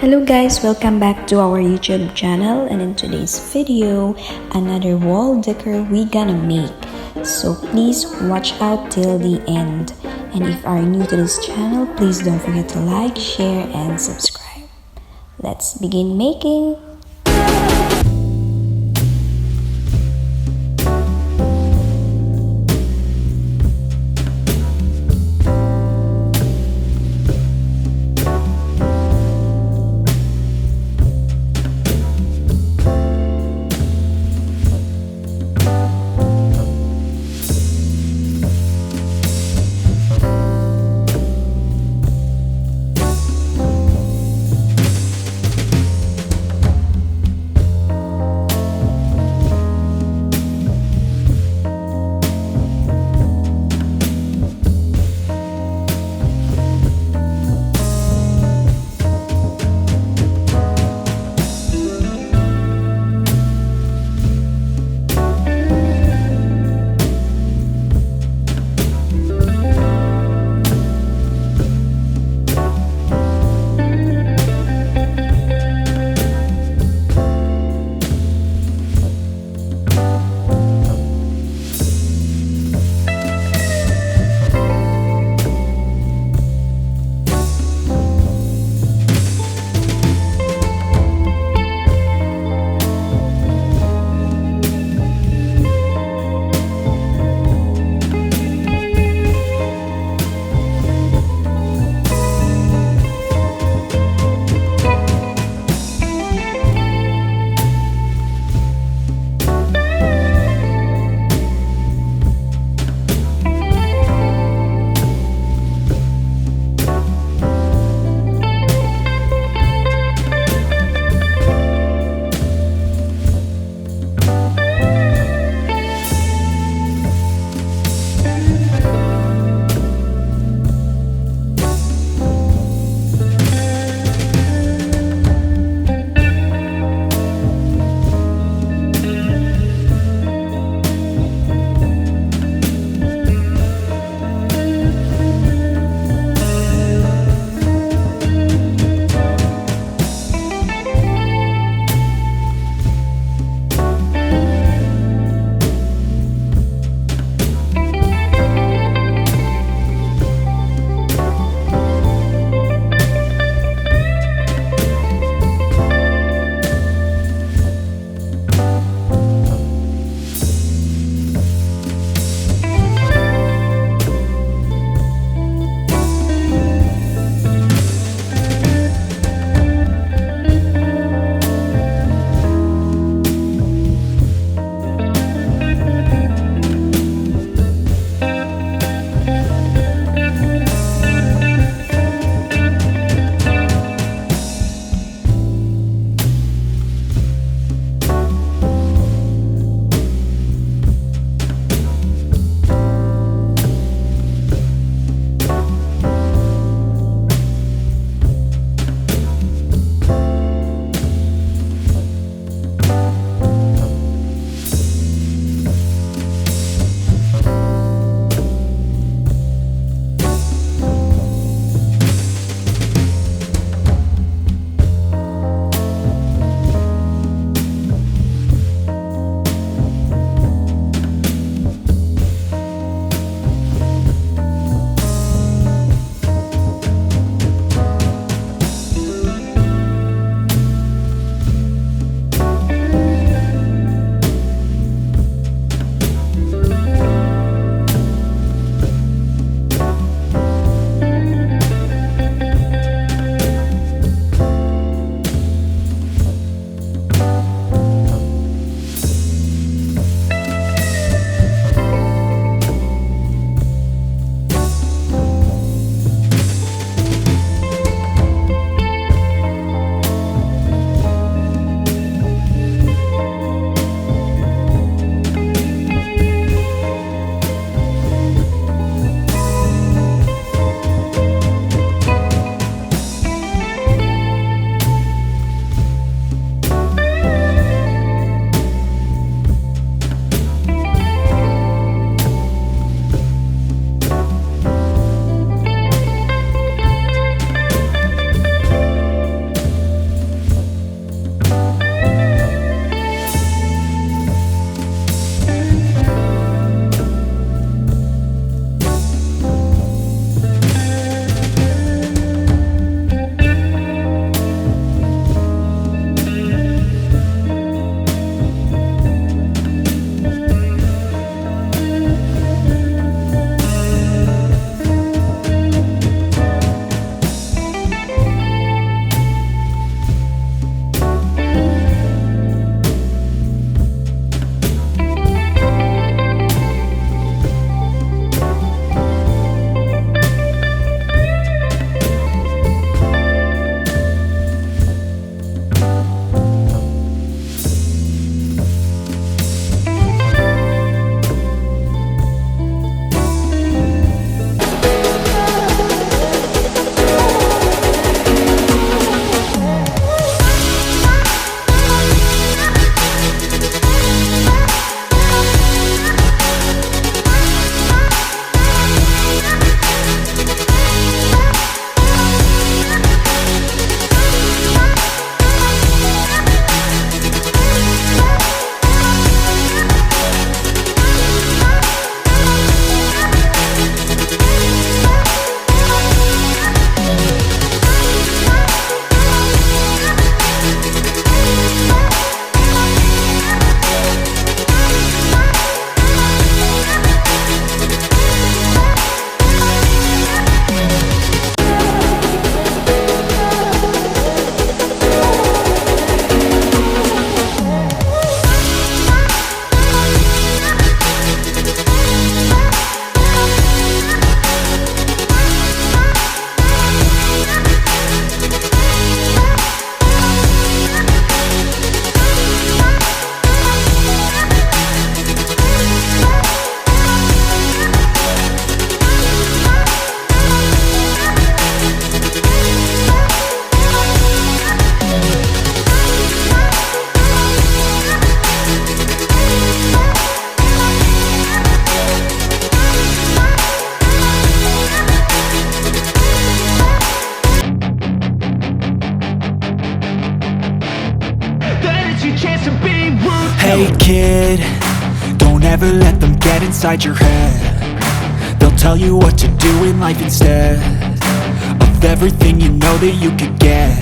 Hello guys, welcome back to our YouTube channel, and in today's video, another wall decor we gonna make. So please watch out till the end. And if are new to this channel, please don't forget to like, share, and subscribe. Let's begin making. kid, don't ever let them get inside your head. They'll tell you what to do in life instead of everything you know that you could get.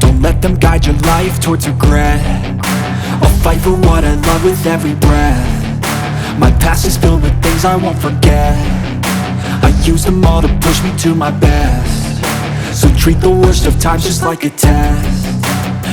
Don't let them guide your life towards regret. I'll fight for what I love with every breath. My past is filled with things I won't forget. I use them all to push me to my best. So treat the worst of times just like a test.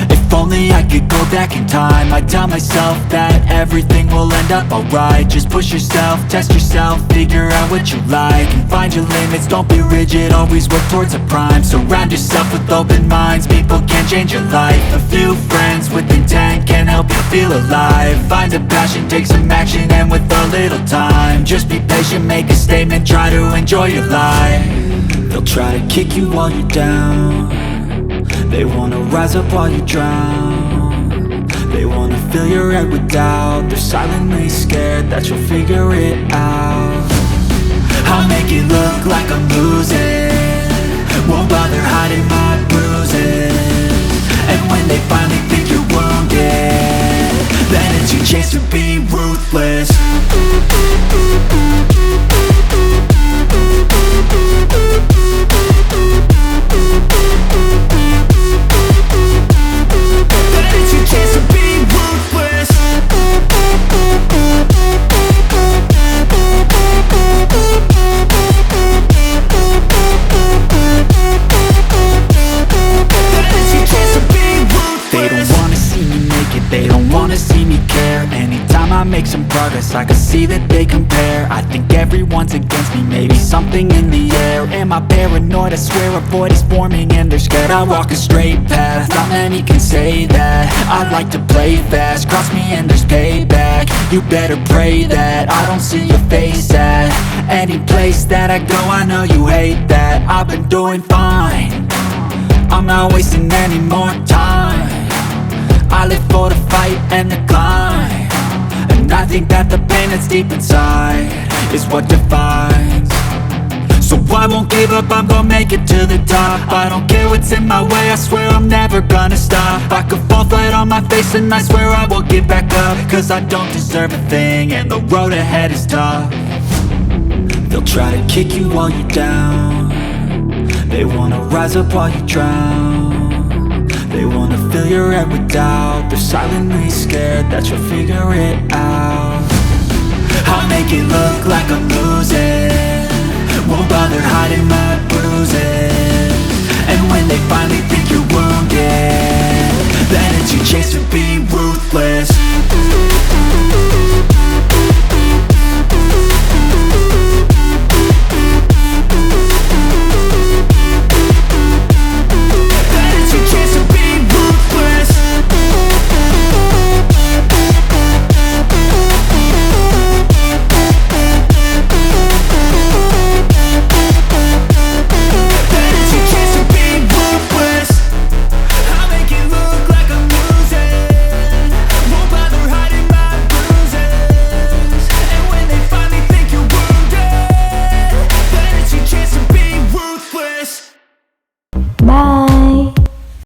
If only I could go back in time, I'd tell myself that everything will end up alright. Just push yourself, test yourself, figure out what you like, and find your limits, don't be rigid, always work towards a prime. Surround yourself with open minds, people can change your life. A few friends with intent can help you feel alive. Find a passion, take some action, and with a little time, just be patient, make a statement, try to enjoy your life. They'll try to kick you while you're down. They wanna rise up while you drown. They wanna fill your head with doubt. They're silently scared that you'll figure it out. I'll make it look like I'm losing, won't bother hiding my bruises. And when they finally think you're wounded, then it's your chance to be ruthless. They don't wanna see me care. Anytime I make some progress, I can see that they compare. I think everyone's against me, maybe something in the air. Am I paranoid? I swear a void is forming and they're scared I walk a straight path. Not many can say that. I like to play fast, cross me and there's payback. You better pray that I don't see your face at any place that I go. I know you hate that. I've been doing fine, I'm not wasting any more time. I live for the fight and the climb, and I think that the pain that's deep inside is what defines. So I won't give up, I'm gonna make it to the top. I don't care what's in my way, I swear I'm never gonna stop. I could fall flat on my face and I swear I will get back up, cause I don't deserve a thing and the road ahead is tough. They'll try to kick you while you're down. They wanna rise up while you drown. They wanna fill your head with doubt. They're silently scared that you'll figure it out. I'll make it look like I'm losing,